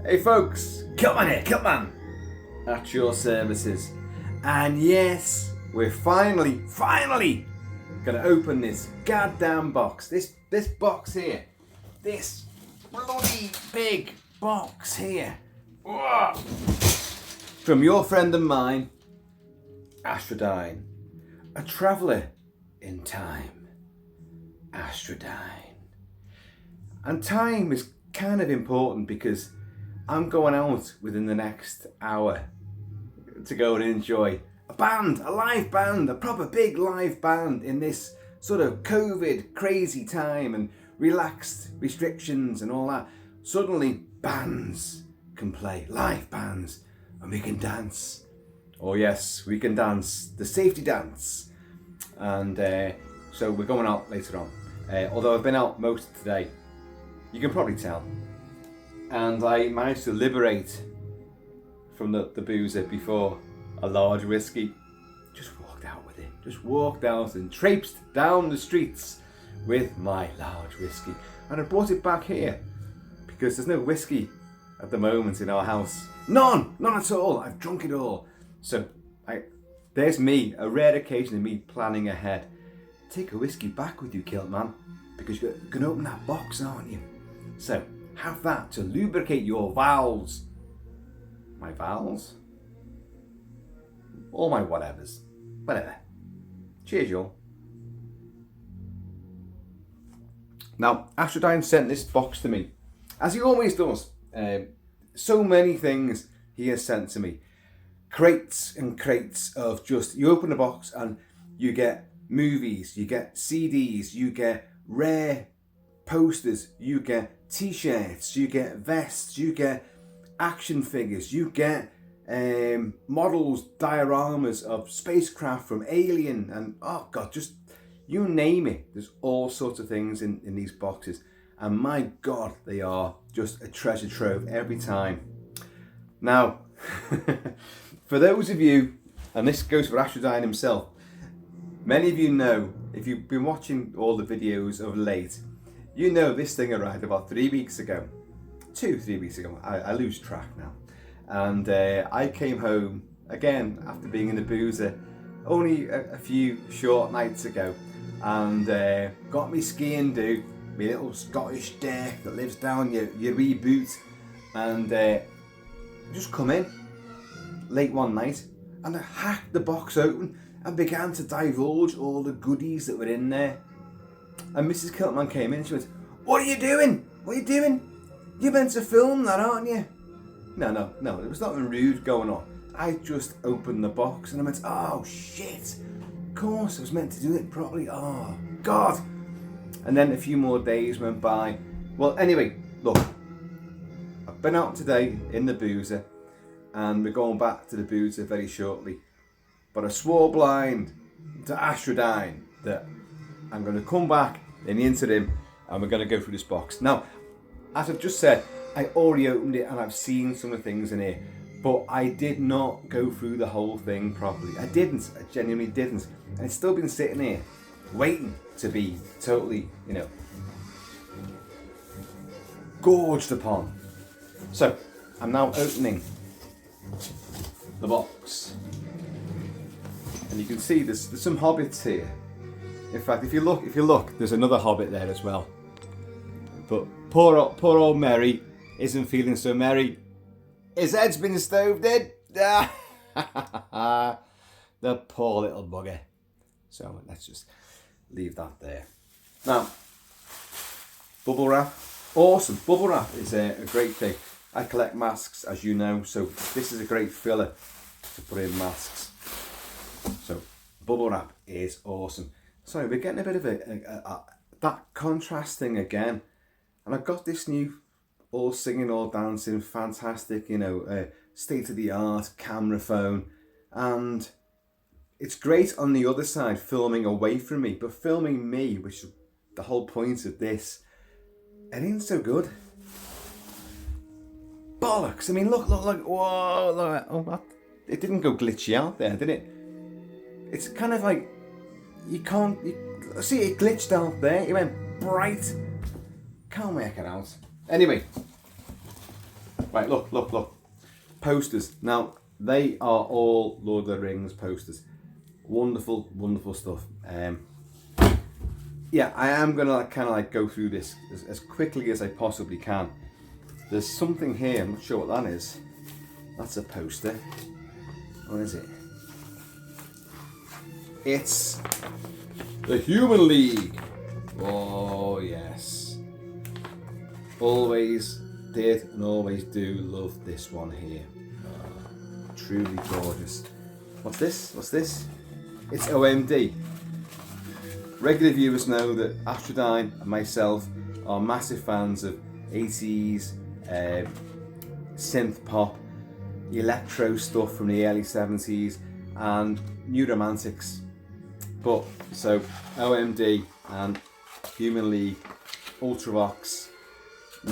Hey folks, KILT-MAN here, KILT-MAN at your services. And yes, we're finally gonna open this goddamn box. This box here. This bloody big box here. Whoa. From your friend and mine, Astronomy, a traveller in time. Astronomy. And time is kind of important because I'm going out within the next hour to go and enjoy a band, a live band, a proper big live band in this sort of COVID crazy time and relaxed restrictions and all that. Suddenly bands can play, live bands, and we can dance. Oh yes, we can dance, the safety dance. And so we're going out later on. Although I've been out most of today, you can probably tell. And I managed to liberate from the boozer before a large whiskey. Just walked out with it. Just walked out and traipsed down the streets with my large whiskey. And I brought it back here because there's no whiskey at the moment in our house. None at all. I've drunk it all. So there's me, a rare occasion of me planning ahead. Take a whiskey back with you, KILT-MAN, because you're going to open that box, aren't you? So have that to lubricate your valves. My valves? Or my whatevers. Whatever. Cheers, y'all. Now, Astronomy sent this box to me, as he always does. So many things he has sent to me. Crates and crates of just, you open the box and you get movies, you get CDs, you get rare posters, you get t-shirts, you get vests, you get action figures, you get models, dioramas of spacecraft from Alien, and oh god, just you name it. There's all sorts of things in these boxes, and my god, they are just a treasure trove every time. Now, for those of you, and this goes for Astronomy himself, many of you know, if you've been watching all the videos of late, you know this thing arrived about 3 weeks ago. 2-3 weeks ago. I lose track now. And I came home, again, after being in the boozer, only a few short nights ago, and got me skiing do, my little Scottish deck that lives down your wee boot, and just come in late one night, and I hacked the box open and began to divulge all the goodies that were in there. And Mrs. KILT-MAN came in and she went, "What are you doing? What are you doing? You're meant to film that, aren't you?" No, there was nothing rude going on. I just opened the box and I went, oh shit, of course I was meant to do it properly, oh god. And then a few more days went by. Well, anyway, look, I've been out today in the boozer and we're going back to the boozer very shortly. But I swore blind to Astronomy that I'm going to come back in the interim and we're going to go through this box. Now, as I've just said, I already opened it and I've seen some of the things in here, but I did not go through the whole thing properly. I genuinely didn't. And it's still been sitting here, waiting to be totally, gorged upon. So, I'm now opening the box. And you can see there's some hobbits here. In fact, if you look, there's another hobbit there as well. But poor old Merry isn't feeling so merry. His head's been stoved in. The poor little bugger. So let's just leave that there. Now, bubble wrap. Awesome. Bubble wrap is a great thing. I collect masks, as you know, so this is a great filler to put in masks. So bubble wrap is awesome. Sorry, we're getting a bit of that contrasting again. And I've got this new all singing, all dancing, fantastic, state-of-the-art camera phone. And it's great on the other side, filming away from me. But filming me, which is the whole point of this, it ain't so good. Bollocks. I mean, look, whoa, look. Oh, it didn't go glitchy out there, did it? It's kind of like, see, it glitched out there. It went bright. Can't make it out. Anyway, Right, look. Posters. Now, they are all Lord of the Rings posters. Wonderful, wonderful stuff. Yeah, I am going to kind of like go through this as quickly as I possibly can. There's something here, I'm not sure what that is. That's a poster. What is it? It's the Human League. Oh, yes. Always did and always do love this one here. Oh, truly gorgeous. What's this? It's OMD. Regular viewers know that Astronomy and myself are massive fans of 80s synth pop, electro stuff from the early 70s, and new romantics. But so OMD and Human League, Ultravox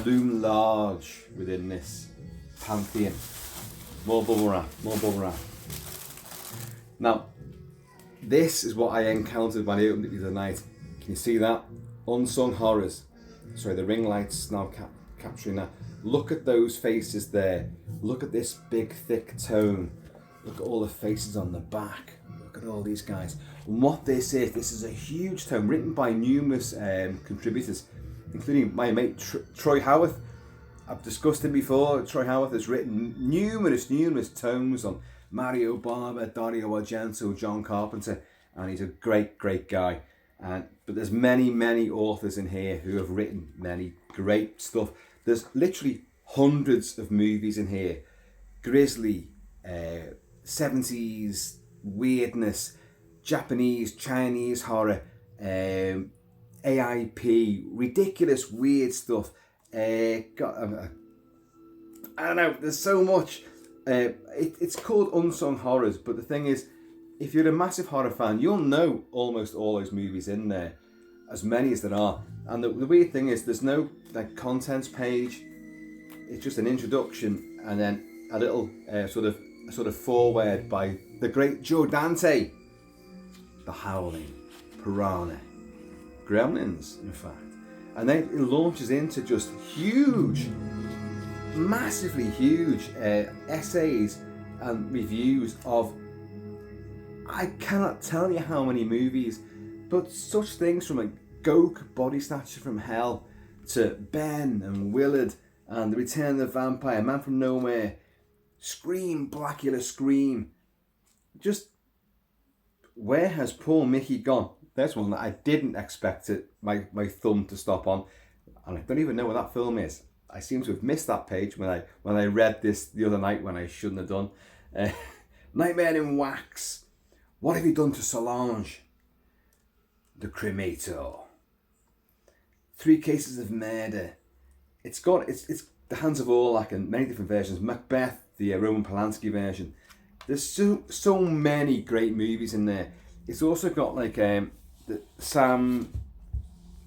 loom large within this pantheon. More bubble wrap. Now, this is what I encountered when I opened it the other night. Can you see that? Unsung Horrors. Sorry, the ring light's now capturing that. Look at those faces there. Look at this big, thick tome. Look at all the faces on the back. Look at all these guys. And what this is a huge tome written by numerous contributors, including my mate Troy Howarth. I've discussed him before. Troy Howarth has written numerous tomes on Mario Bava, Dario Argento, John Carpenter, and he's a great guy. But there's many authors in here who have written many great stuff. There's literally hundreds of movies in here. Grisly, 70s weirdness, Japanese, Chinese horror, AIP, ridiculous weird stuff. I don't know, there's so much. It's called Unsung Horrors, but the thing is, if you're a massive horror fan, you'll know almost all those movies in there, as many as there are. And the weird thing is, there's no like contents page. It's just an introduction and then a little sort of foreword by the great Joe Dante. The Howling, Piranha, Gremlins, in fact. And then it launches into just huge, massively huge essays and reviews of, I cannot tell you how many movies, but such things from a Goke, Body Snatcher from Hell, to Ben and Willard and The Return of the Vampire, Man from Nowhere, Scream, Blackula Scream. Just, where has poor Mickey gone? There's one that I didn't expect my thumb to stop on, and I don't even know what that film is. I seem to have missed that page when I read this the other night when I shouldn't have done. Nightmare in Wax. What have you done to Solange? The Cremator. 3 Cases of Murder. It's The Hands of Orlac and many different versions. Macbeth, the Roman Polanski version. There's so many great movies in there. It's also got like the Sam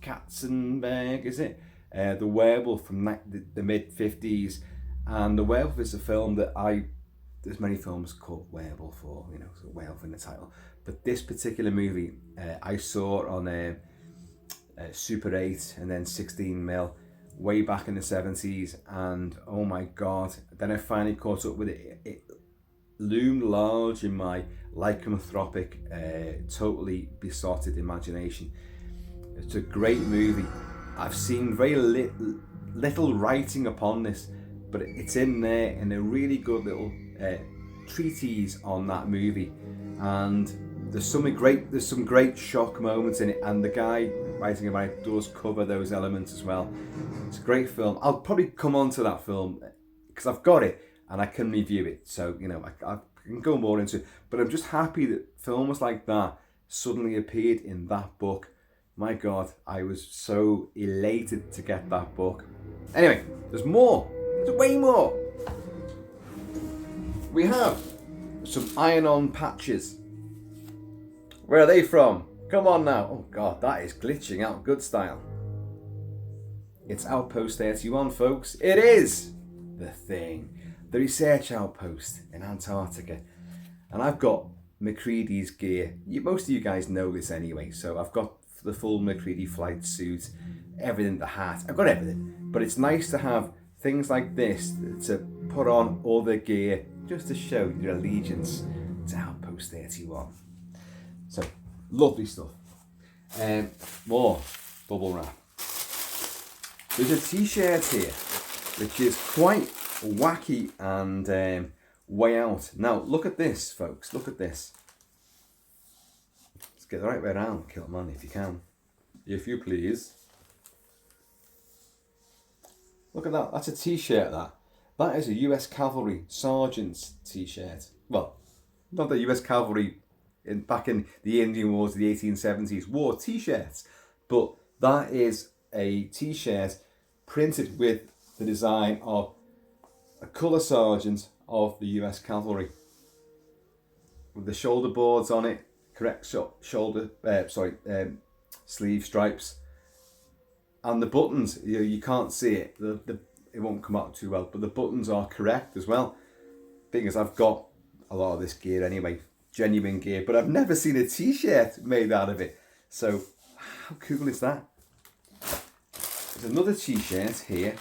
Katzenberg, is it? The Werewolf from the mid-50s. And The Werewolf is a film that there's many films called Werewolf, or so Werewolf in the title. But this particular movie, I saw on Super 8 and then 16mm way back in the 70s, and oh my god, then I finally caught up with it. It loomed large in my lycanthropic, totally besotted imagination. It's a great movie. I've seen very little writing upon this, but it's in there in a really good little treatise on that movie, and there's some great shock moments in it, and the guy writing about it does cover those elements as well. It's a great film. I'll probably come on to that film because I've got it and I can review it, so I can go more into it, but I'm just happy that films like that suddenly appeared in that book. My god, I was so elated to get that book. Anyway, there's more. There's way more. We have some iron-on patches. Where are they from? Come on now. Oh god, that is glitching out good style. It's Outpost 31, folks. It is the thing. The research outpost in Antarctica. And I've got McCready's gear. Most of you guys know this anyway. So I've got the full McCready flight suit, everything, the hat. I've got everything. But it's nice to have things like this to put on all the gear just to show your allegiance to Outpost 31. So, lovely stuff. More bubble wrap. There's a t-shirt here which is quite wacky and way out. Now, look at this, folks. Look at this. Let's get the right way around, KILT-MAN, if you can. If you please. Look at that. That's a t-shirt, that. That is a US Cavalry Sergeant's t-shirt. Well, not the US Cavalry back in the Indian Wars of the 1870s wore t-shirts. But that is a t-shirt printed with the design of a colour sergeant of the US Cavalry. With the shoulder boards on it, correct sleeve stripes. And the buttons, you can't see it. It won't come out too well, but the buttons are correct as well. Thing is, I've got a lot of this gear anyway, genuine gear, but I've never seen a t-shirt made out of it. So, how cool is that? There's another t-shirt here.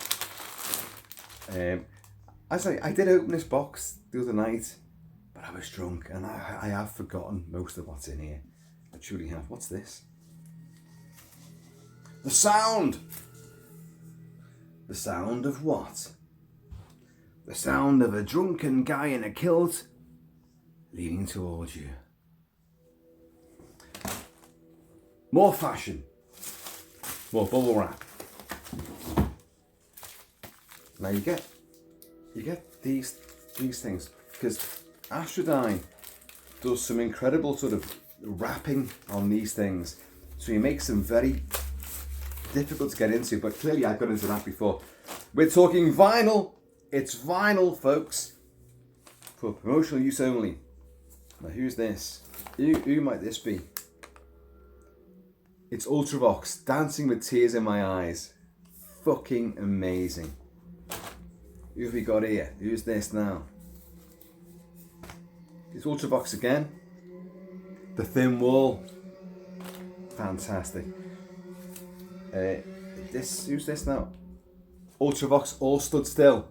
I did open this box the other night, but I was drunk and I have forgotten most of what's in here. I truly have. What's this? The sound! The sound of what? The sound of a drunken guy in a kilt leaning towards you. More fashion. More bubble wrap. Now you get these things because Astronomy does some incredible sort of wrapping on these things, so he makes them very difficult to get into, but clearly I've got into that before. We're talking vinyl. It's vinyl, folks, for promotional use only. Now who's this? Who might this be? It's Ultravox, Dancing with Tears in My Eyes. Fucking amazing. Who have we got here? Who's this now? It's Ultravox again. The Thin Wall. Fantastic. Who's this now? Ultravox, All Stood Still.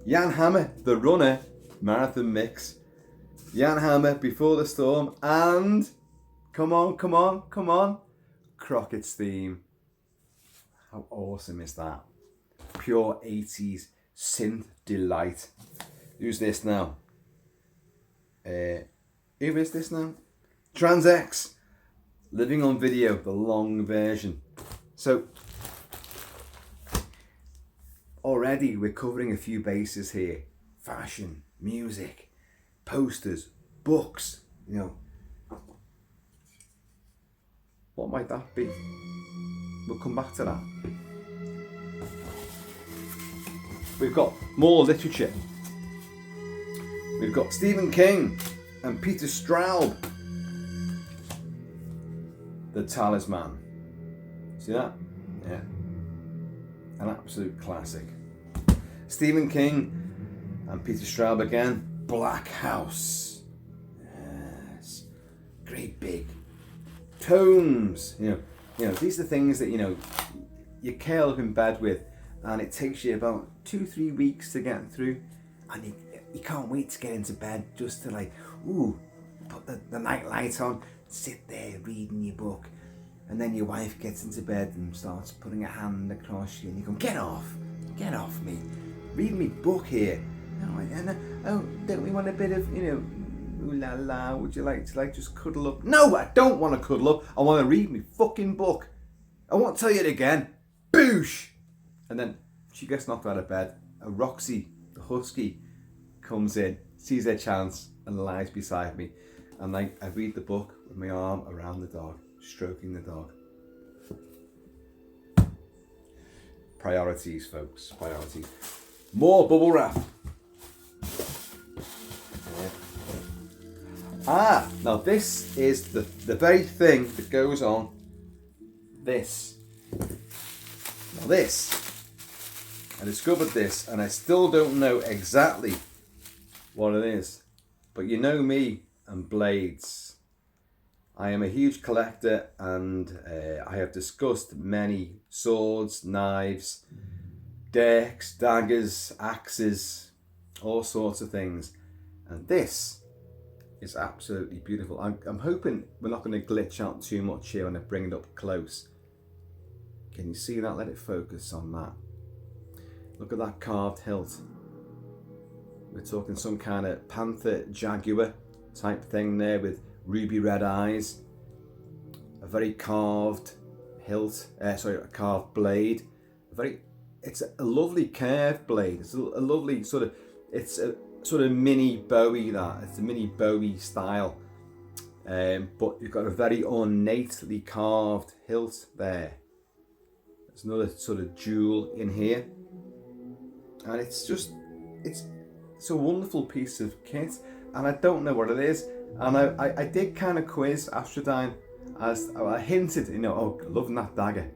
Jan Hammer, The Runner, Marathon Mix. Jan Hammer, Before the Storm, and come on, Crockett's Theme. How awesome is that? Pure 80s synth delight. Who's this now? Who is this now? Trans-X, Living on Video, the long version. So already we're covering a few bases here. Fashion, music, posters, books, you know. What might that be? We'll come back to that. We've got more literature. We've got Stephen King and Peter Straub. The Talisman. See that? Yeah. An absolute classic. Stephen King and Peter Straub again. Black House. Yes. Great big tomes. You know, these are things that, you curl up in bed with, and it takes you about 2-3 weeks to get through, and you can't wait to get into bed just to put the night light on, sit there reading your book, and then your wife gets into bed and starts putting a hand across you, and you go, get off me, read me book here. Don't we want a bit of, ooh la la, would you like to just cuddle up? No, I don't want to cuddle up, I want to read me fucking book. I won't tell you it again. Boosh! And then she gets knocked out of bed. Roxy, the husky, comes in, sees her chance, and lies beside me. And I read the book with my arm around the dog, stroking the dog. Priorities, folks, priorities. More bubble wrap. Now this is the very thing that goes on this. Now this, I discovered this and I still don't know exactly what it is, but you know me and blades. I am a huge collector, and I have discussed many swords, knives, dirks, daggers, axes, all sorts of things. And this is absolutely beautiful. I'm hoping we're not going to glitch out too much here when I bring it up close. Can you see that? Let it focus on that. Look at that carved hilt. We're talking some kind of panther jaguar type thing there with ruby red eyes. A very carved hilt, a carved blade. It's a lovely curved blade. It's a lovely it's a sort of mini Bowie that. It's a mini Bowie style. But you've got a very ornately carved hilt there. There's another sort of jewel in here. And it's a wonderful piece of kit. And I don't know what it is. And I did kind of quiz Astrodyne as I hinted, loving that dagger.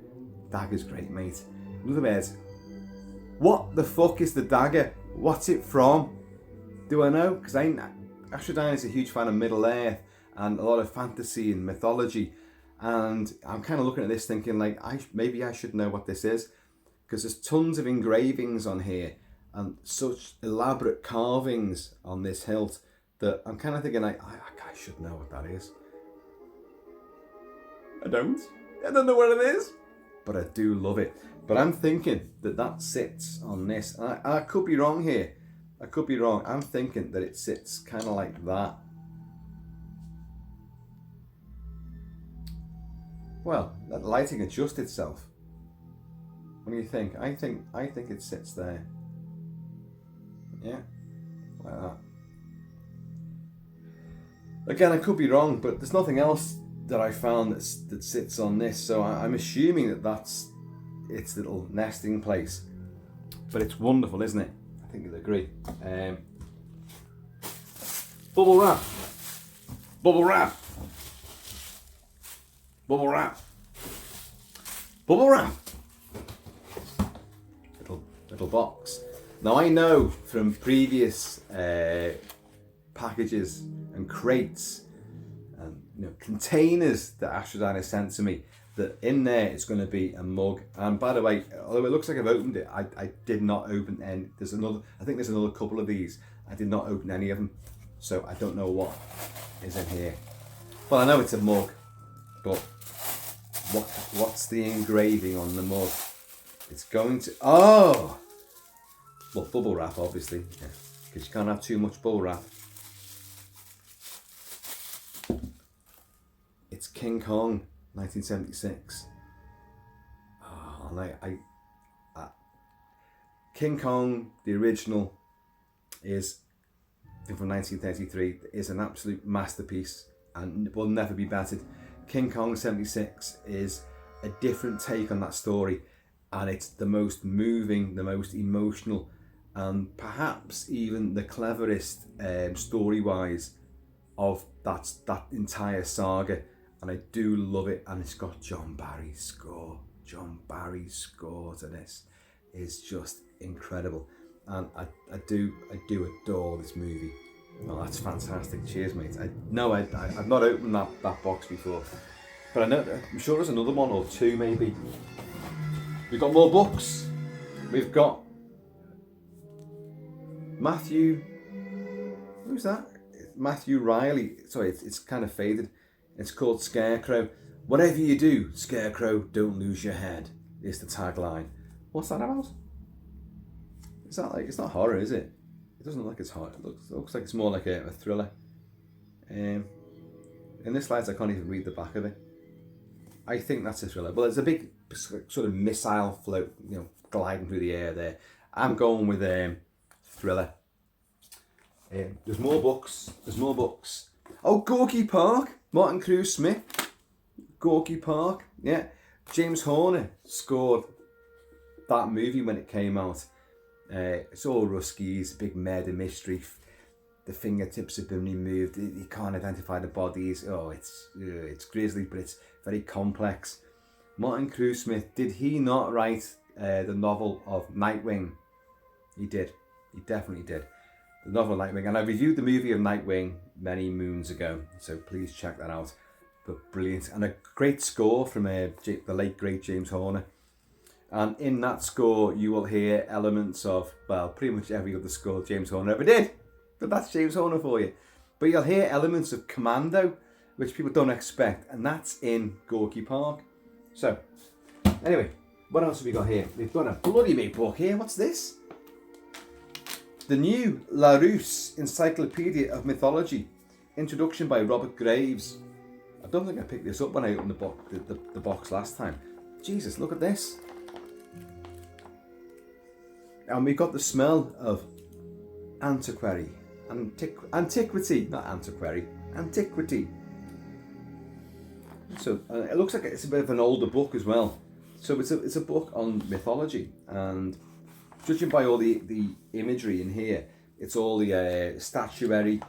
Dagger's great, mate. In other words, what the fuck is the dagger? What's it from? Do I know? Because Astrodyne is a huge fan of Middle Earth and a lot of fantasy and mythology. And I'm kind of looking at this thinking like, maybe I should know what this is. Because there's tons of engravings on here and such elaborate carvings on this hilt that I'm kind of thinking like, I should know what that is. I don't know what it is, but I do love it. But I'm thinking that sits on this. And I could be wrong here. I could be wrong. I'm thinking that it sits kind of like that. Well, that lighting adjusts itself. What do you think? I think it sits there. Yeah, like that. Again, I could be wrong, but there's nothing else that I found that sits on this, so I'm assuming that that's its little nesting place. But it's wonderful, isn't it? I think you'll agree. Bubble wrap. Bubble wrap. Bubble wrap. Bubble wrap. Little box. Now I know from previous packages and crates and containers that Astrodyne has sent to me that in there it's going to be a mug. And by the way, although it looks like I've opened it, I did not open any. I think there's another couple of these. I did not open any of them, so I don't know what is in here. Well, I know it's a mug, but what's the engraving on the mug? It's going to well, bubble wrap, obviously, because you can't have too much bubble wrap. It's King Kong, 1976. King Kong, the original, is from 1933. Is an absolute masterpiece and will never be battered. King Kong 76 is a different take on that story, and it's the most moving, the most emotional, and perhaps even the cleverest story-wise of that entire saga. And I do love it, and it's got John Barry's score. John Barry's score to this is just incredible, and I do adore this movie. Oh, that's fantastic. Cheers, mate. I've not opened that box before, but I'm sure there's another one or two maybe. We've got more books. We've got Matthew. Who's that? Matthew Riley. Sorry, it's kind of faded. It's called Scarecrow. Whatever you do, Scarecrow, don't lose your head, is the tagline. What's that about? Is that like, it's not horror, is it? It doesn't look like it's horror. It looks like it's more like a thriller. In this slides, I can't even read the back of it. I think that's a thriller. Well, there's a big sort of missile float, gliding through the air there. I'm going with thriller. There's more books. Oh, Gorky Park. Martin Cruz Smith. Gorky Park. Yeah. James Horner scored that movie when it came out. It's all Ruskies, big murder mystery. The fingertips have been removed. You can't identify the bodies. Oh, it's grisly, but it's very complex. Martin Cruz Smith, did he not write the novel of Nightwing? He did. He definitely did. The novel Nightwing, and I reviewed the movie of Nightwing many moons ago, so please check that out. But brilliant, and a great score from the late great James Horner. And in that score, you will hear elements of, well, pretty much every other score James Horner ever did. But that's James Horner for you. But you'll hear elements of Commando, which people don't expect, and that's in Gorky Park. So, anyway, what else have we got here? We've got a bloody big book here. What's this? The new Larousse Encyclopedia of Mythology. Introduction by Robert Graves. I don't think I picked this up when I opened the box last time. Jesus, look at this. And we got the smell of antiquity. Antiquity, not antiquary. Antiquity. So it looks like it's a bit of an older book as well. So it's a book on mythology, and judging by all the imagery in here, it's all the statuary,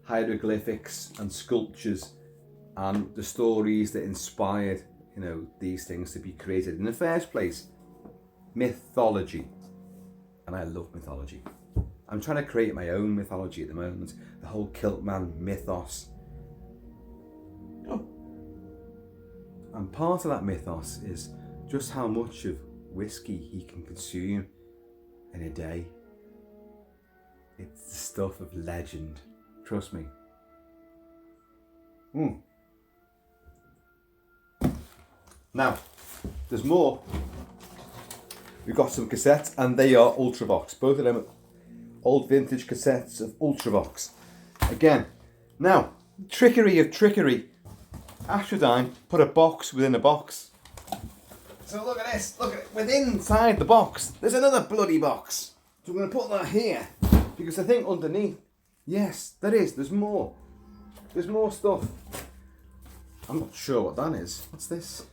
hieroglyphics and sculptures and the stories that inspired, you know, these things to be created in the first place. Mythology. And I love mythology. I'm trying to create my own mythology at the moment. The whole KILT-MAN mythos. Oh. And part of that mythos is just how much of whiskey he can consume in a day. It's the stuff of legend. Trust me. Now, there's more. We've got some cassettes, and they are Ultravox. Both of them are old vintage cassettes of Ultravox. Again, now, trickery of trickery. Astrodyne put a box within a box. So look at this, look at it, within inside the box, there's another bloody box. So I'm going to put that here, because I think underneath, yes, there is, there's more. There's more stuff. I'm not sure what that is. What's this?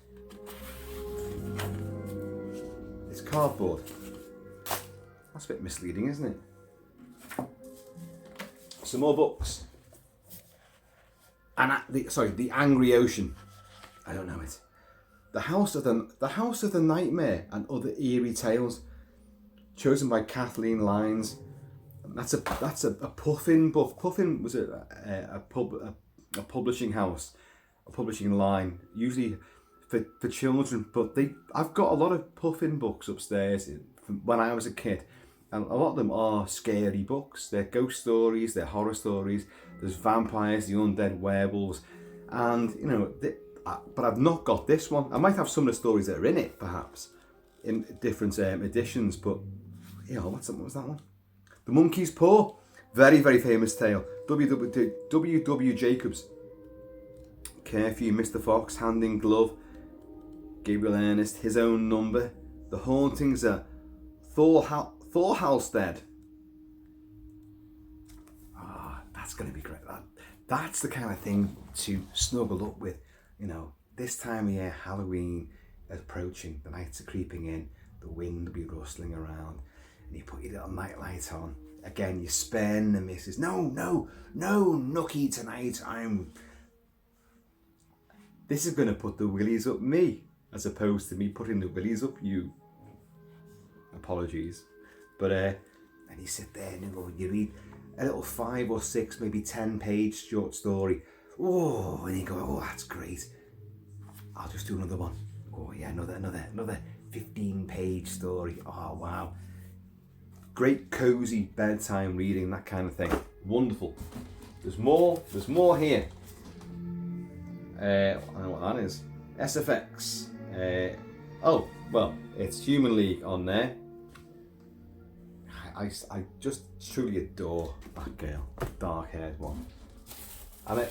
It's cardboard. That's a bit misleading, isn't it? Some more books. And the Angry Ocean. I don't know it. The House of the Nightmare and Other Eerie Tales, chosen by Kathleen Lyons. That's a Puffin book. Puffin was a publishing house, a publishing line, usually for children. But I've got a lot of Puffin books upstairs from when I was a kid, and a lot of them are scary books. They're ghost stories, they're horror stories. There's vampires, the undead werewolves, and you know. But I've not got this one. I might have some of the stories that are in it, perhaps, in different editions. But you know, what was that one? The Monkey's Paw, very, very famous tale. W. Jacobs. Curfew, Mr. Fox, Hand in Glove, Gabriel Ernest, His Own Number, The Hauntings at Thorhalstead. That's going to be great. That's the kind of thing to snuggle up with. You know, this time of year, Halloween is approaching, the nights are creeping in, the wind will be rustling around, and you put your little night light on. Again, you spin the missus. No, nookie tonight. This is going to put the willies up me, as opposed to me putting the willies up you. Apologies. But, and you sit there and you read a little 5 or 6, maybe 10-page short story. Oh, and you go, oh, that's great. I'll just do another one. Oh yeah, another 15-page story. Oh wow. Great cozy bedtime reading, that kind of thing. Wonderful. There's more here. I don't know what that is. SFX. Oh, well, it's Human League on there. I just truly adore that girl, dark-haired one. And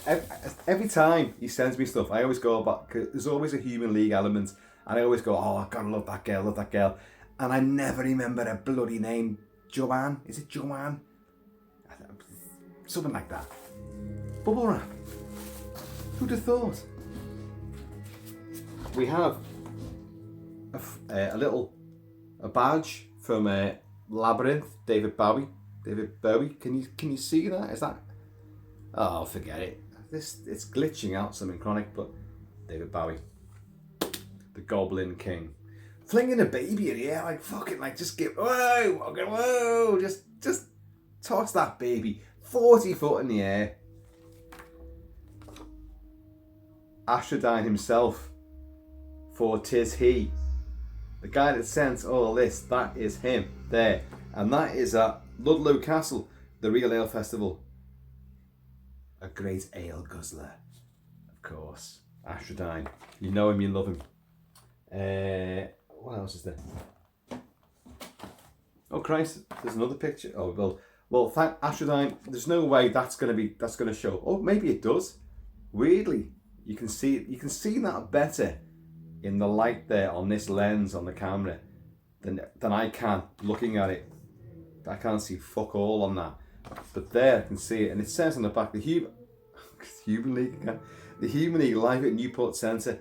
every time he sends me stuff, I always go back, because there's always a Human League element, and I always go, oh, I gotta love that girl. And I never remember her bloody name. Joanne? Is it Joanne? Something like that. Bubble wrap. Who'd have thought? We have a badge from Labyrinth, David Bowie. Can you see that? Is that? Oh, forget it. It's glitching out something chronic, but David Bowie, the Goblin King, flinging a baby in the air, like fucking, like just whoa, just toss that baby 40 foot in the air. Astrodyne himself, for 'tis he The guy that sent all this, that is him there. And that is at Ludlow Castle, the Real Ale Festival. A great ale guzzler, of course. Astrodyne. You know him, you love him. What else is there? Oh Christ, there's another picture. Oh well thank Astrodyne. There's no way that's gonna show. Oh, maybe it does. Weirdly, you can see that better in the light there on this lens on the camera than I can looking at it. I can't see fuck all on that. But there I can see it, and it says on the back the Human League again. The Human League live at Newport Centre,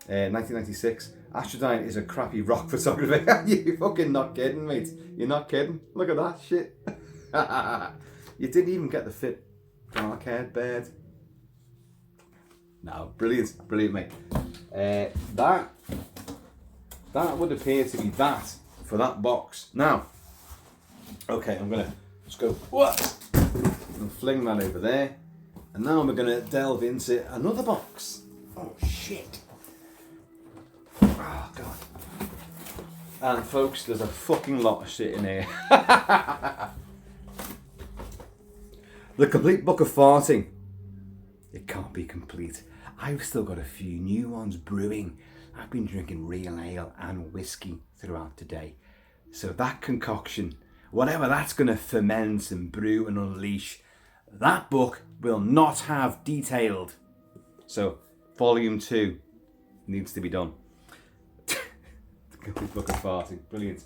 1996. Astrodyne is a crappy rock photographer. You're fucking not kidding, mate. You're not kidding. Look at that shit. You didn't even get the fit dark haired bird. No, brilliant, mate. That would appear to be that for that box. Now, okay, I'm gonna just go and fling that over there, and now we're gonna delve into another box. Oh shit! Oh god! And folks, there's a fucking lot of shit in here. The complete book of farting. It can't be complete. I've still got a few new ones brewing. I've been drinking real ale and whiskey throughout today. So that concoction, whatever that's going to ferment and brew and unleash, that book will not have detailed. So volume 2 needs to be done. The complete book of farting. Brilliant.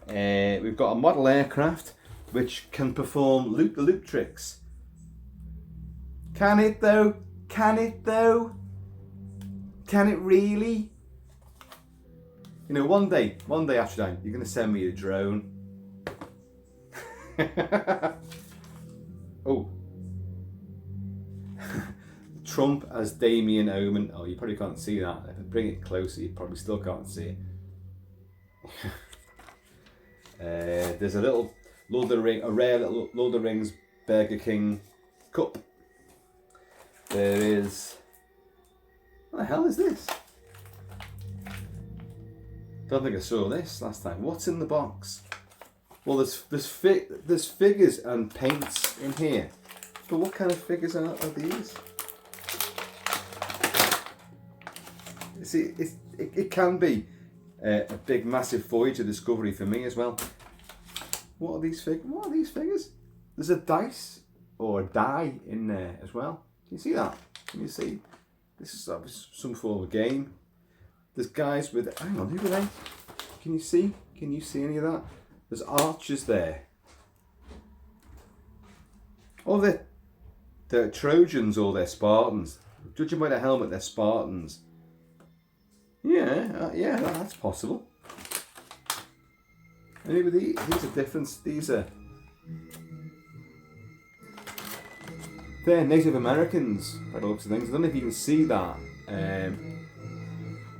We've got a model aircraft which can perform loop-the-loop tricks. Can it though? Can it though? Can it really? You know, one day, Astrodyne, you're going to send me a drone. Oh. Trump as Damien Omen. Oh, you probably can't see that. If I bring it closer, you probably still can't see it. There's a little rare little Lord of the Rings Burger King cup. There is. What the hell is this? Don't think I saw this last time. What's in the box? Well, there's figures and paints in here. But what kind of figures are these? See, it can be a big, massive Voyager discovery for me as well. What are these figures? There's a dice or a die in there as well. Can you see that? Can you see? This is obviously some form of game. There's guys with. Hang on, who are they? Can you see? Can you see any of that? There's archers there. Oh, they're Trojans or they're Spartans. Judging by the helmet, they're Spartans. Yeah, that's possible. Anyway, these are different. They're Native Americans, by the looks of things. I don't know if you can see that.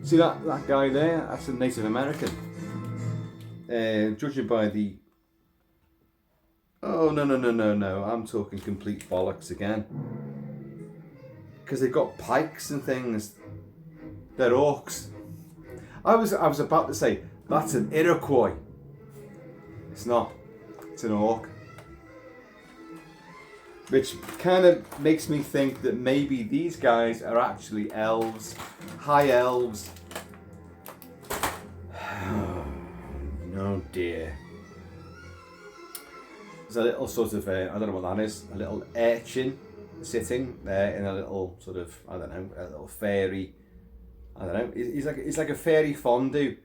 See that guy there? That's a Native American. Judging by the... Oh, no. I'm talking complete bollocks again. Because they've got pikes and things. They're orcs. I was about to say, that's an Iroquois. It's not. It's an orc. Which kind of makes me think that maybe these guys are actually elves. High elves. Oh dear. There's a little sort of, I don't know what that is, a little urchin sitting there in a little sort of, I don't know, a little fairy. I don't know, he's like a fairy fondue.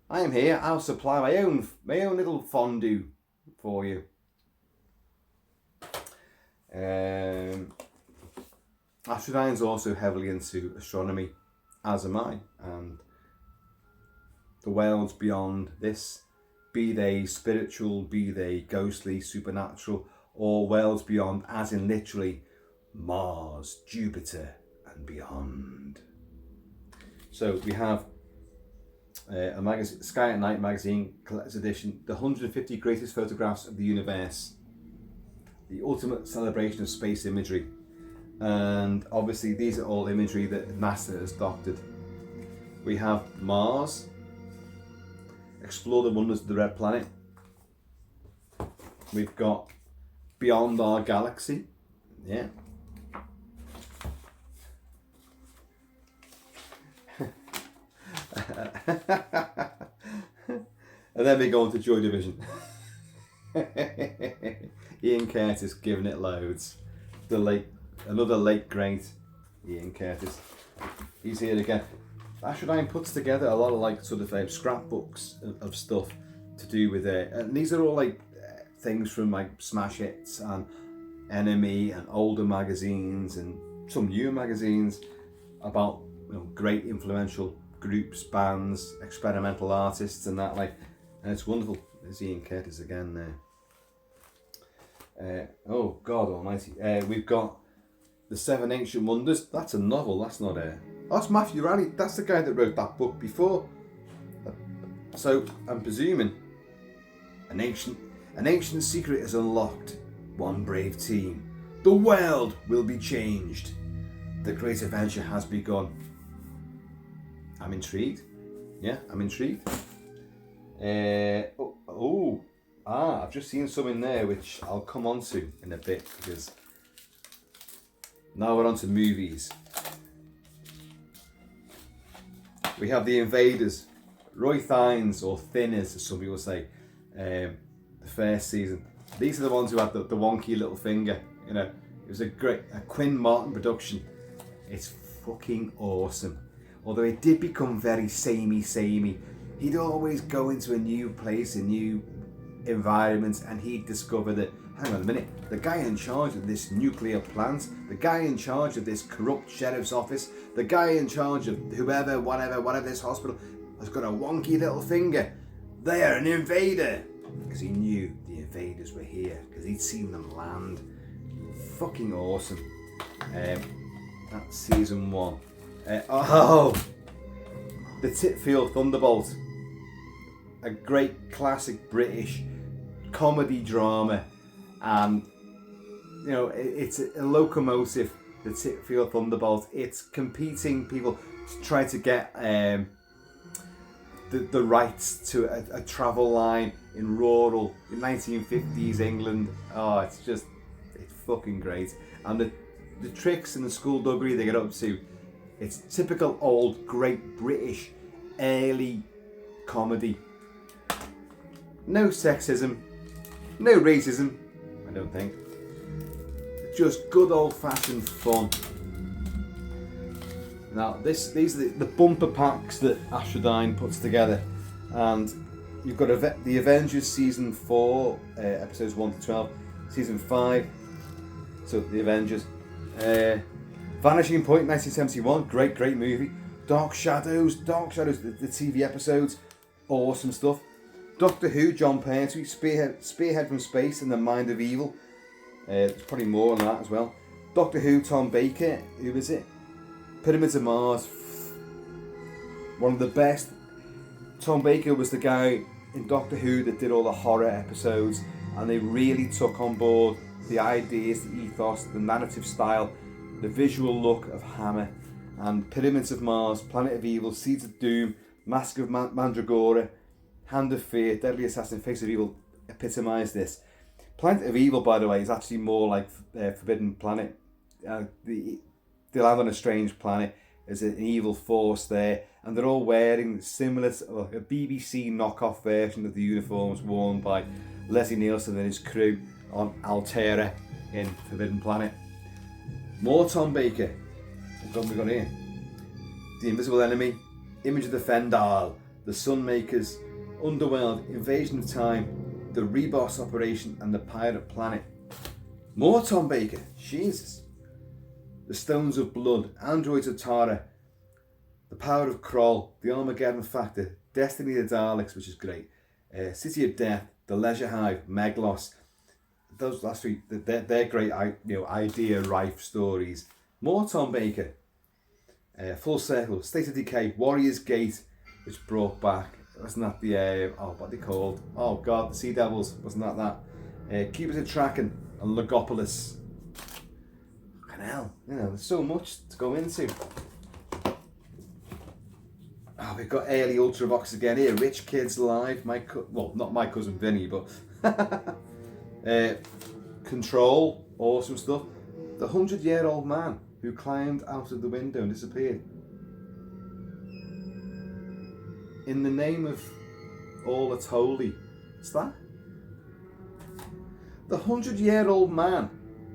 I am here, I'll supply my own little fondue for you. Astrodyne's also heavily into astronomy, as am I, and the worlds beyond this, be they spiritual, be they ghostly, supernatural, or worlds beyond, as in literally Mars, Jupiter, and beyond. So we have a magazine, Sky at Night magazine, collector's edition, the 150 greatest photographs of the universe, the ultimate celebration of space imagery. And obviously these are all imagery that NASA has doctored. We have Mars, Explore the Wonders of the Red Planet. We've got Beyond Our Galaxy. Yeah. And then we go on to Joy Division. Ian Curtis giving it loads. Another late great Ian Curtis. He's here again. Astronomy puts together a lot of like sort of scrapbooks of stuff to do with it, and these are all like things from like smash hits and Enemy and older magazines and some new magazines about, you know, great influential groups, bands, experimental artists and that, like, and it's wonderful. There's Ian Curtis again there. Oh God Almighty! We've got The Seven Ancient Wonders. That's a novel. That's not a. Oh, it's Matthew Raleigh. That's the guy that wrote that book before. So I'm presuming an ancient secret is unlocked. One brave team. The world will be changed. The great adventure has begun. I'm intrigued. Yeah, I'm intrigued. I've just seen some in there which I'll come on to in a bit, because now we're on to movies. We have The Invaders, Roy Thynes, or Thinners as some people say, the first season. These are the ones who had the wonky little finger, you know. It was a Quinn Martin production. It's fucking awesome. Although it did become very samey. He'd always go into a new place, a new environment, and he'd discover that, hang on a minute, the guy in charge of this nuclear plant, the guy in charge of this corrupt sheriff's office, the guy in charge of whoever, whatever this hospital, has got a wonky little finger. They're an invader. Because he knew the invaders were here, because he'd seen them land. Fucking awesome. That's season 1. The Titfield Thunderbolt. A great classic British comedy drama, and you know, it's a locomotive. The Titfield Thunderbolt. It's competing people to try to get the rights to a travel line in rural 1950s England. Oh, it's fucking great. And the tricks and the skullduggery they get up to, it's typical old great British early comedy. No sexism, no racism, I don't think. Just good old-fashioned fun. Now, these are the bumper packs that Astrodyne puts together, and you've got the Avengers season 4, episodes 1 to 12, season 5. So the Avengers, Vanishing Point, 1971, great movie. Dark Shadows, the TV episodes, awesome stuff. Doctor Who, John Pertwee, Spearhead from Space and the Mind of Evil. There's probably more on that as well. Doctor Who, Tom Baker, who is it? Pyramids of Mars, one of the best. Tom Baker was the guy in Doctor Who that did all the horror episodes, and they really took on board the ideas, the ethos, the narrative style, the visual look of Hammer. And Pyramids of Mars, Planet of Evil, Seeds of Doom, Mask of Mandragora, Hand of Fear, Deadly Assassin, Face of Evil epitomise this. Planet of Evil, by the way, is actually more like Forbidden Planet. They land on a strange planet. There's an evil force there, and they're all wearing similar, a BBC knockoff version of the uniforms worn by Leslie Nielsen and his crew on Altera in Forbidden Planet. More Tom Baker. What have we got here? The Invisible Enemy, Image of the Fendal, The Sunmakers, Underworld, Invasion of Time, The Reboss Operation, and The Pirate Planet. More Tom Baker. Jesus. The Stones of Blood, Androids of Tara, The Power of Kroll, The Armageddon Factor, Destiny of the Daleks, which is great, City of Death, The Leisure Hive, Meglos. Those last three, they're great, idea rife stories. More Tom Baker. Full Circle, State of Decay, Warrior's Gate, which brought back, wasn't that the what they called? Oh God, the Sea Devils, wasn't that? Cubits of Traken and Logopolis. Fucking hell, there's so much to go into. Oh, we've got early Ultravox again here. Rich Kids Live. Well, not my cousin Vinny, but Control. Awesome stuff. The 100-year-old man who climbed out of the window and disappeared. In the name of all that's holy. What's that? The 100-year-old man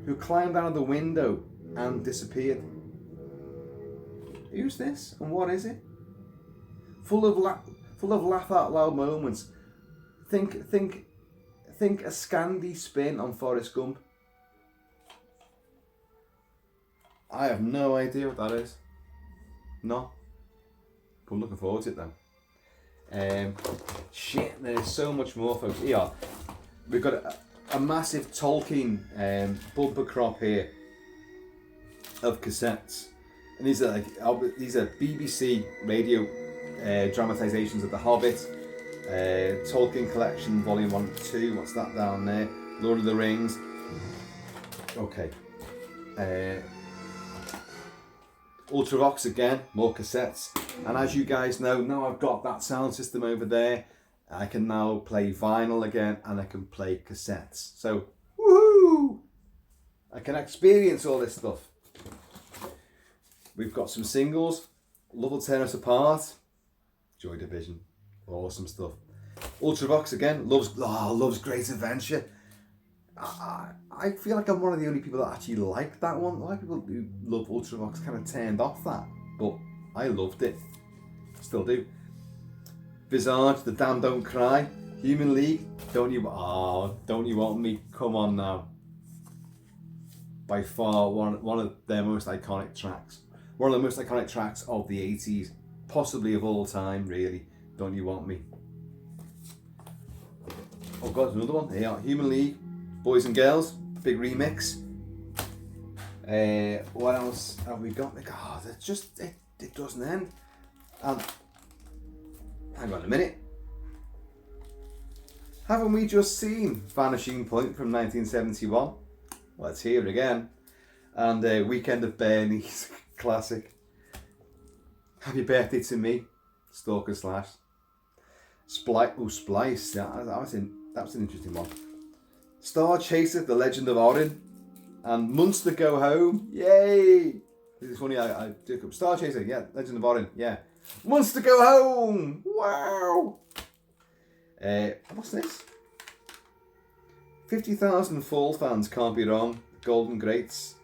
who climbed out of the window and disappeared. Who's this and what is it? Full of laugh out loud moments. Think a Scandi spin on Forrest Gump. I have no idea what that is. No. But I'm looking forward to it though. Shit, there's so much more, folks. Here, we've got a massive Tolkien bumper crop here of cassettes, and these are BBC radio dramatisations of The Hobbit, Tolkien Collection Volume 1 and 2. What's that down there? Lord of the Rings. Okay. Ultravox again, more cassettes, and as you guys know, now I've got that sound system over there, I can now play vinyl again and I can play cassettes. So, woohoo! I can experience all this stuff. We've got some singles, Love Will Tear Us Apart, Joy Division, awesome stuff. Ultravox again, loves Great Adventure. I feel like I'm one of the only people that actually like that one. A lot of people who love Ultravox kind of turned off that, but I loved it, still do. Visage, The Damned Don't Cry, Human League, Don't You Want Me, come on now. By far one of their most iconic tracks. One of the most iconic tracks of the 80s, possibly of all time, really. Don't You Want Me. Oh god, another one. Here, Human League, Boys and Girls, big remix. What else have we got? God, it doesn't end. Hang on a minute. Haven't we just seen Vanishing Point from 1971? Let's hear it again. And Weekend at Bernie's, classic. Happy Birthday to Me, Stalker Slash. Splice. Yeah, that was an interesting one. Star Chaser, The Legend of Orin, and Munster Go Home. Yay! This is funny. I took up Star Chaser. Yeah, Legend of Orin. Yeah. Munster Go Home. Wow. What's this? 50,000 Fall fans can't be wrong. Golden Greats.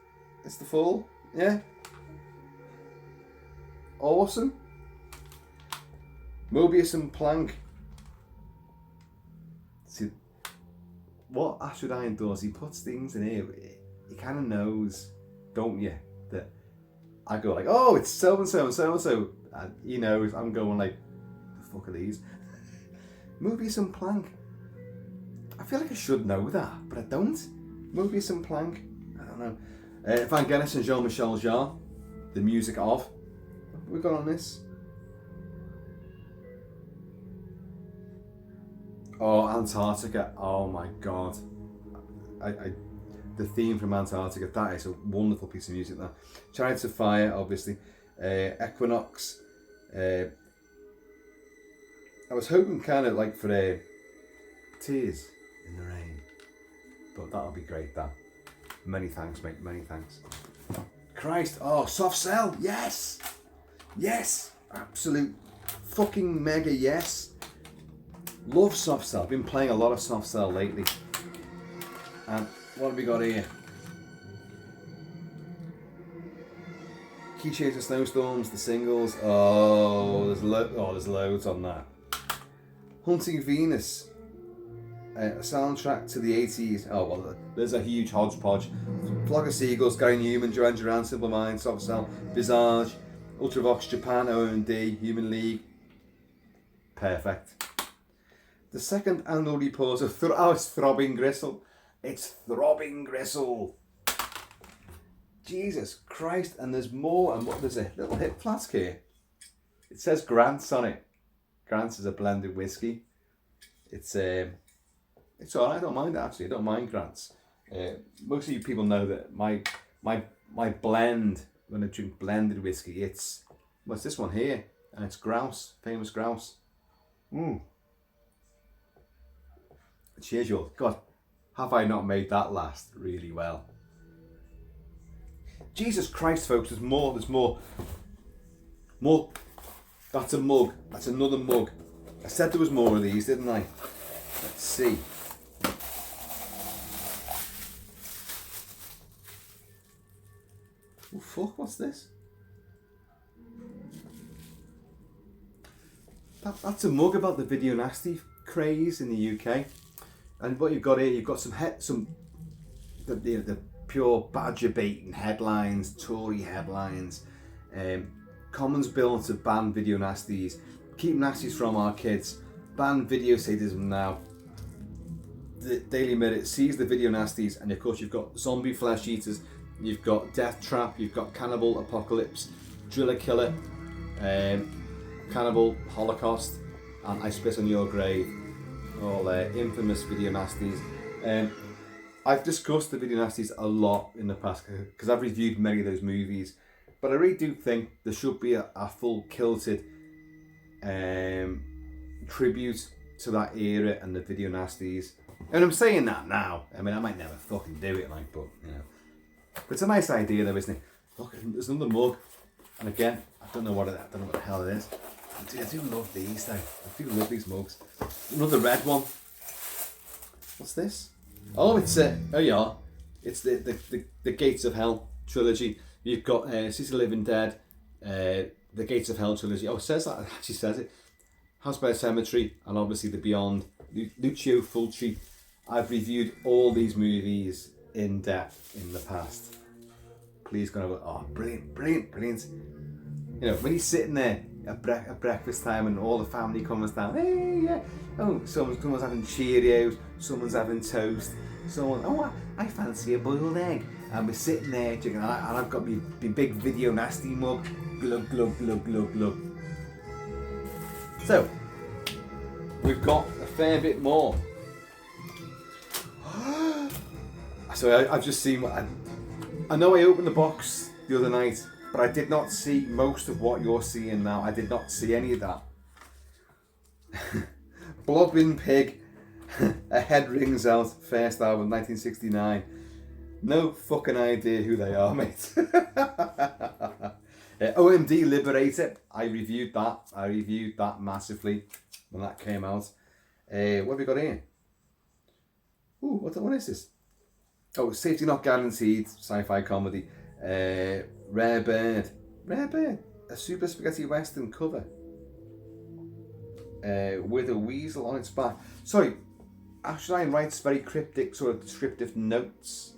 It's the Fall. Yeah. Awesome. Mobius and Planck. See, what Astronomy does, he puts things in here, he kind of knows, don't you, that I go like, oh, it's so-and-so and so-and-so, and he knows, I'm going like, the fuck are these? Mobius and Planck. I feel like I should know that, but I don't. Mobius and Planck, I don't know. Vangelis and Jean-Michel Jarre, The Music Of. What have we got on this? Oh, Antarctica. Oh my god. The theme from Antarctica, that is a wonderful piece of music, that. Chariots of Fire, obviously. Equinox. I was hoping kind of like for Tears in the Rain. But that'll be great, that. Many thanks, mate. Many thanks. Christ. Oh, Soft Cell. Yes. Yes. Absolute fucking mega yes. Love Soft Cell. I've been playing a lot of Soft Cell lately. And what have we got here? Key Chaser Snowstorms, the singles. Oh, there's loads on that. Hunting Venus. A soundtrack to the 80s. Oh, well, there's a huge hodgepodge. Flock of Seagulls, Gary Newman, Joanne Duran, Simple Minds, Soft Cell, Visage, Ultravox, Japan, O&D, Human League. Perfect. The second annual report of it's Throbbing Gristle. It's Throbbing Gristle. Jesus Christ, and there's more, and what, there's a little hip flask here. It says Grant's on it. Grant's is a blended whiskey. It's alright, I don't mind it actually, I don't mind Grant's. Most of you people know that my blend, when I drink blended whiskey, what's this one here? and it's grouse, famous grouse. Cheers, you. God, have I not made that last really well? Jesus Christ, folks, there's more. That's a mug. That's another mug. I said there was more of these, didn't I? Let's see. Oh fuck, what's this? That's a mug about the video nasty craze in the UK. And what you've got here, you've got the pure badger baiting headlines, Tory headlines. Commons bill to ban video nasties, keep nasties from our kids, ban video sadism now. The Daily Mirror sees the video nasties, and of course you've got zombie flesh eaters, you've got Death Trap, you've got Cannibal Apocalypse, Driller Killer, Cannibal Holocaust, and I Spit on Your Grave, all infamous video nasties. I've discussed the video nasties a lot in the past because I've reviewed many of those movies, but I really do think there should be a full kilted tribute to that era and the video nasties. And I'm saying that now. I mean, I might never fucking do it, like, but you know, but it's a nice idea, though, isn't it? Look, there's another mug, and again, I don't know what the hell it is. I do love these, though. I do love these mugs. Another red one. What's this? Oh, it's it's the Gates of Hell trilogy. You've got City of the Living Dead, the Gates of Hell trilogy. Oh, it says that. It actually says it. House by a Cemetery, and obviously the Beyond. Lucio Fulci. I've reviewed all these movies in depth in the past. Please go over. Oh, brilliant. You know, when he's sitting there at breakfast time and all the family comes down, hey, yeah. Oh, someone's having Cheerios, someone's having toast, I fancy a boiled egg. And we're sitting there drinking, and I've got my big video nasty mug, glug, glug, glug, glug, glug. So, we've got a fair bit more. So I've just seen, I know I opened the box the other night, but I did not see most of what you're seeing now. I did not see any of that. Bloodwind Pig, A Head Rings Out, first album, 1969. No fucking idea who they are, mate. OMD Liberator, I reviewed that massively when that came out. What have we got here? Ooh, what is this? Oh, Safety Not Guaranteed, sci-fi comedy. Rare Bird, a super spaghetti western cover with a weasel on its back. Sorry, Ashline writes very cryptic, sort of descriptive notes.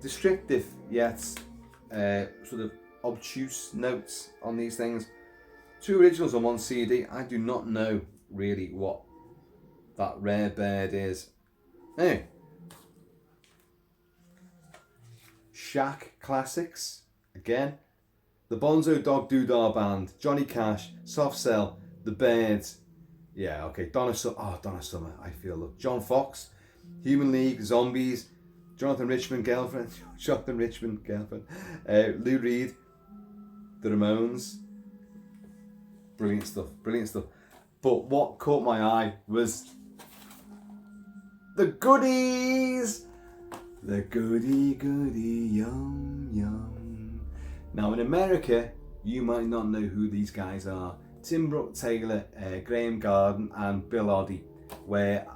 Descriptive, yet sort of obtuse notes on these things. 2 originals on 1 CD. I do not know really what that Rare Bird is. Anyway. Shack Classics, again. The Bonzo Dog Doodah Band, Johnny Cash, Soft Cell, The Birds. Yeah, okay. Donna Summer, I feel. Look. John Fox, Human League, Zombies, Jonathan Richman, Girlfriend. Lou Reed, The Ramones. Brilliant stuff. But what caught my eye was the goodies. The goody yum yum. Now in America, you might not know who these guys are. Tim Brooke Taylor, Graham Garden and Bill Oddie were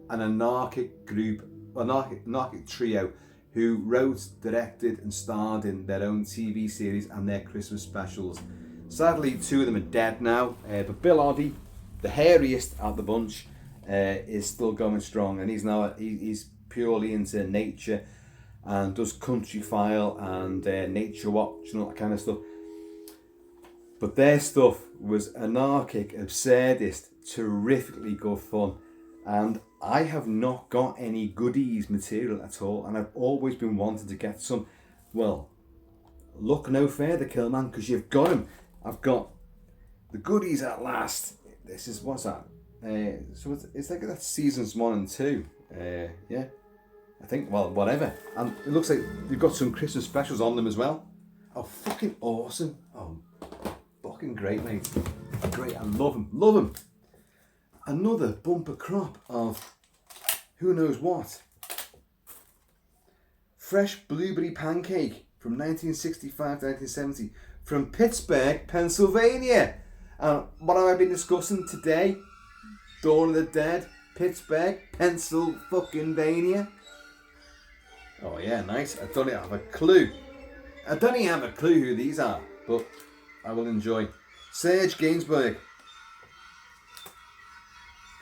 an anarchic trio who wrote, directed and starred in their own TV series and their Christmas specials. Sadly, 2 of them are dead now, but Bill Oddie, the hairiest out the bunch, is still going strong, and he's purely into nature and does Countryfile and Nature Watch and all that kind of stuff. But their stuff was anarchic, absurdist, terrifically good fun, and I have not got any goodies material at all, and I've always been wanting to get some. Well, look no further, KILT-MAN, because you've got them. I've got the goodies at last. This is, what's that? So it's like that's seasons 1 and 2. Yeah, I think, well, whatever. And it looks like you've got some Christmas specials on them as well. Oh, fucking awesome. Oh, fucking great, mate. great. I love them. Love them. Another bumper crop of who knows what. Fresh blueberry pancake from 1965 to 1970 from Pittsburgh, Pennsylvania. And what have I been discussing today? Dawn of the Dead, Pittsburgh, Pennsylvania. Oh yeah, nice. I don't have a clue. I don't even have a clue who these are, but I will enjoy. Serge Gainsbourg.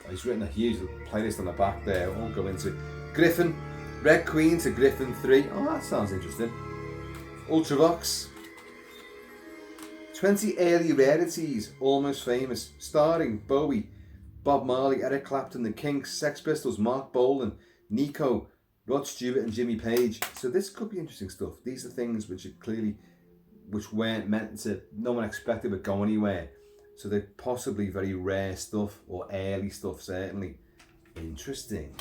He's written a huge playlist on the back there. I won't go into it. Griffin, Red Queen to Griffin 3. Oh, that sounds interesting. Ultravox. 20 early rarities, almost famous, starring Bowie, Bob Marley, Eric Clapton, The Kinks, Sex Pistols, Mark Bolan, Nico, Rod Stewart and Jimmy Page. So this could be interesting stuff. These are things which weren't meant to, no one expected would go anywhere. So they're possibly very rare stuff, or early stuff certainly. Interesting.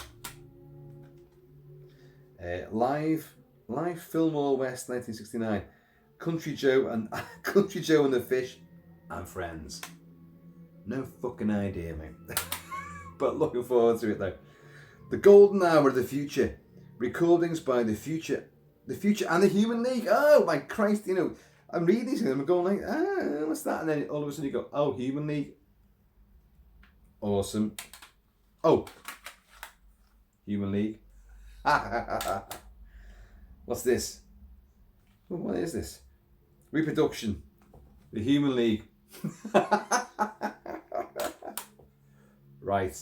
Live Fillmore West 1969. Country Joe and the Fish and Friends. No fucking idea, mate. But looking forward to it though. The Golden Hour of the Future. Recordings by the Future and the Human League. Oh my Christ, I'm reading these and I'm going like, what's that? And then all of a sudden you go, oh, Human League. Awesome. Oh, Human League. What's this? What is this? Reproduction. The Human League. Right.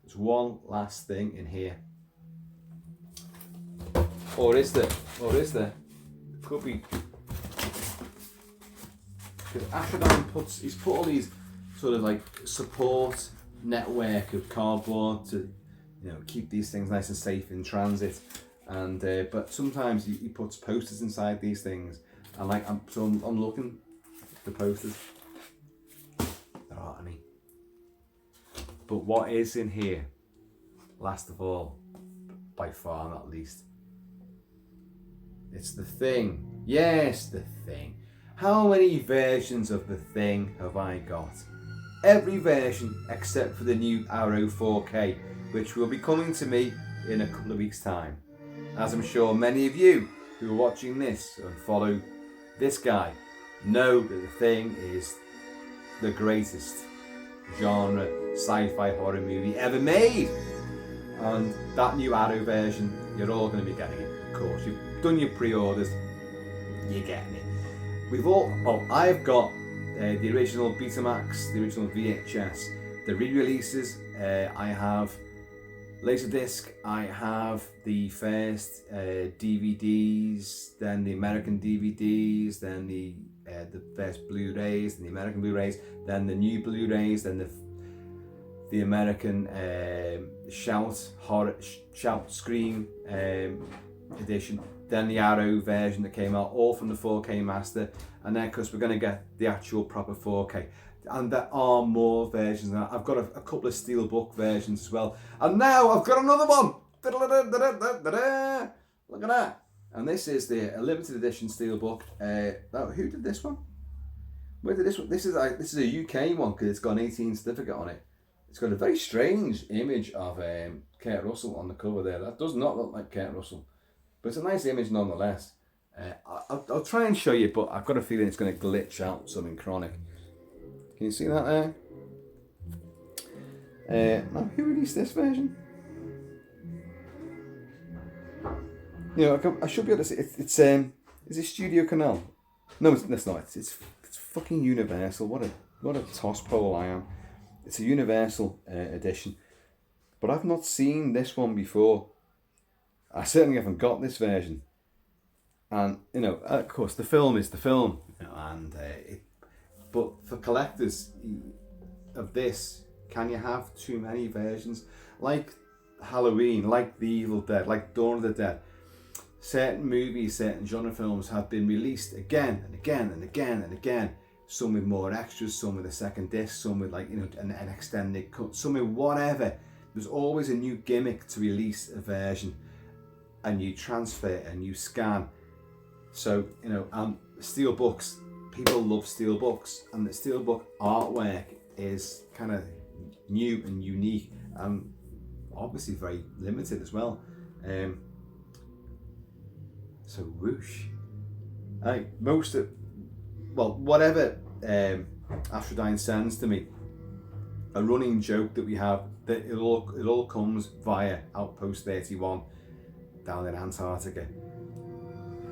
There's one last thing in here. Or is there? It could be. Because Astronomy he's put all these sort of like support network of cardboard to, keep these things nice and safe in transit. And but sometimes he puts posters inside these things, and I'm looking at the posters. There aren't any. But what is in here? Last of all, by far not least, it's The Thing. Yes, The Thing. How many versions of The Thing have I got? Every version except for the new Arrow 4K, which will be coming to me in a couple of weeks' time. As I'm sure many of you who are watching this and follow this guy know that The Thing is the greatest genre sci-fi horror movie ever made. And that new Arrow version, you're all going to be getting it, of course. You've done your pre-orders, you're getting it. I've got the original Betamax, the original VHS, the re-releases. I have Laserdisc, I have the first DVDs, then the American DVDs, then the first Blu-rays, then the American Blu-rays, then the new Blu-rays, then the American Shout Scream edition, then the Arrow version that came out, all from the 4K master, and then of course we're going to get the actual proper 4K. And there are more versions now. I've got a couple of steelbook versions as well. And now I've got another one. Look at that. And this is the limited edition steelbook. Who did this one? Where did this one? This is a UK one because it's got an 18 certificate on it. It's got a very strange image of Kurt Russell on the cover there. That does not look like Kurt Russell. But it's a nice image nonetheless. I'll try and show you, but I've got a feeling it's going to glitch out something chronic. Can you see that there? Now, who released this version? I should be able to see. It's is it Studio Canal? No, it's not. It's fucking Universal. What a toss pole I am. It's a Universal edition, but I've not seen this one before. I certainly haven't got this version. And of course, the film is the film, but for collectors of this, can you have too many versions? Like Halloween, like The Evil Dead, like Dawn of the Dead. Certain movies, certain genre films have been released again and again and again and again. Some with more extras, some with a second disc, some with an extended cut, some with whatever. There's always a new gimmick to release a version, a new transfer, a new scan. So, steel books, people love steel books, and the steelbook artwork, is kind of new and unique, and obviously very limited as well. So whoosh. Whatever Astrodyne sends to me, a running joke that we have, that it all comes via Outpost 31 down in Antarctica.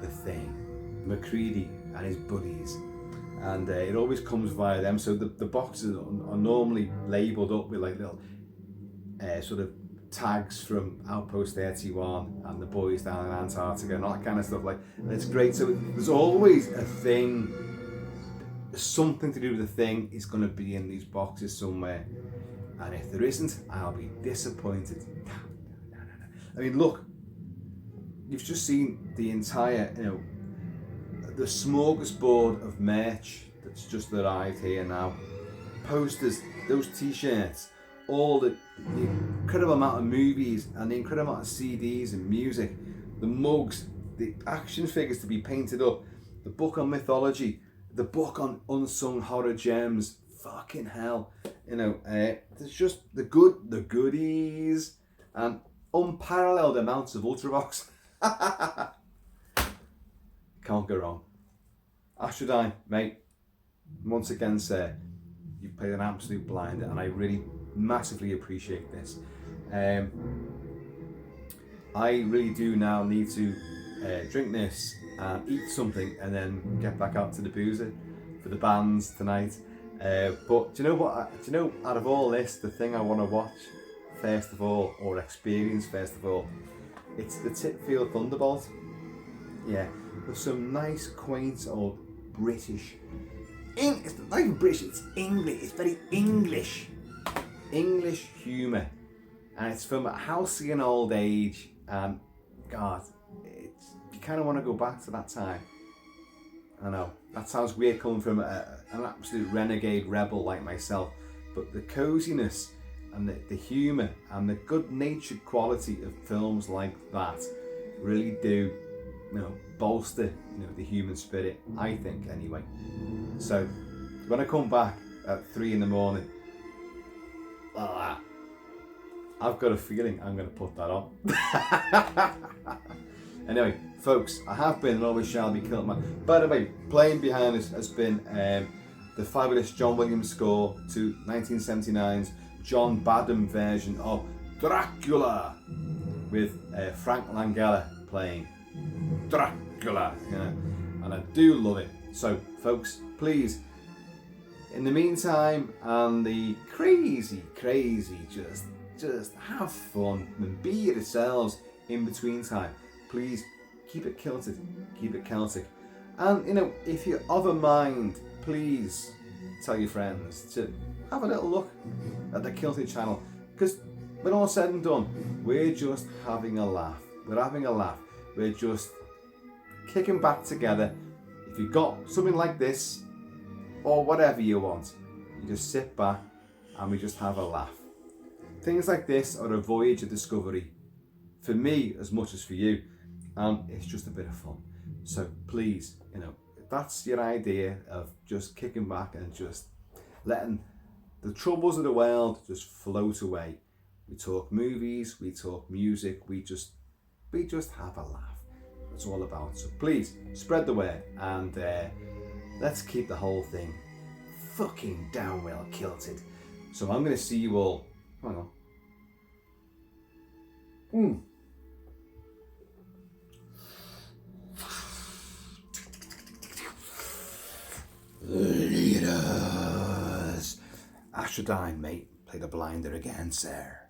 The Thing, McCready and his buddies, and it always comes via them. So the boxes are normally labelled up with like little sort of tags from Outpost 31 and the boys down in Antarctica and all that kind of stuff. Like, and it's great. So there's always a thing, something to do with the thing is going to be in these boxes somewhere, and if there isn't, I'll be disappointed. No. I mean, look, you've just seen the entire, the smorgasbord of merch that's just arrived here now. Posters, those t-shirts, all the incredible amount of movies and the incredible amount of CDs and music, the mugs, the action figures to be painted up, the book on mythology, the book on unsung horror gems. Fucking hell, there's just the goodies and unparalleled amounts of Ultravox. Can't go wrong. Astrodyne, mate, once again, sir, you played an absolute blinder, and I really massively appreciate this. I really do now need to drink this and eat something, and then get back out to the boozer for the bands tonight. But do you know what? Out of all this, the thing I want to watch first of all, or experience first of all, it's the Titfield Thunderbolt. Yeah, with some nice, quaint old British. It's not even British. It's English. It's very English humour, and it's from a halcyon old age. And God, you kind of want to go back to that time. I know that sounds weird coming from an absolute renegade rebel like myself, but the coziness and the humour and the good-natured quality of films like that really do, bolster, the human spirit, I think, anyway. So when I come back at 3 a.m, I've got a feeling I'm going to put that on. Anyway, folks, I have been and always shall be KILT-MAN. By the way, playing behind us has been the fabulous John Williams score to 1979's John Badham version of Dracula, with Frank Langella playing Dracula, and I do love it. So, folks, please, in the meantime, and the crazy, just have fun and be yourselves in between time. Please keep it kilted, keep it Celtic. And if you're of a mind, please tell your friends to have a little look at the Kilted channel, because when all said and done, we're just having a laugh. We're having a laugh. We're just kicking back together. If you've got something like this, or whatever you want, you just sit back and we just have a laugh. Things like this are a voyage of discovery, for me as much as for you, and it's just a bit of fun. So please, if that's your idea of just kicking back and just letting the troubles of the world just float away. We talk movies, we talk music, we just have a laugh. That's all about. So please spread the word, and let's keep the whole thing fucking down well kilted. So I'm going to see you all. Hang on. Leaders. Astrodyne, mate, play the blinder again, sir.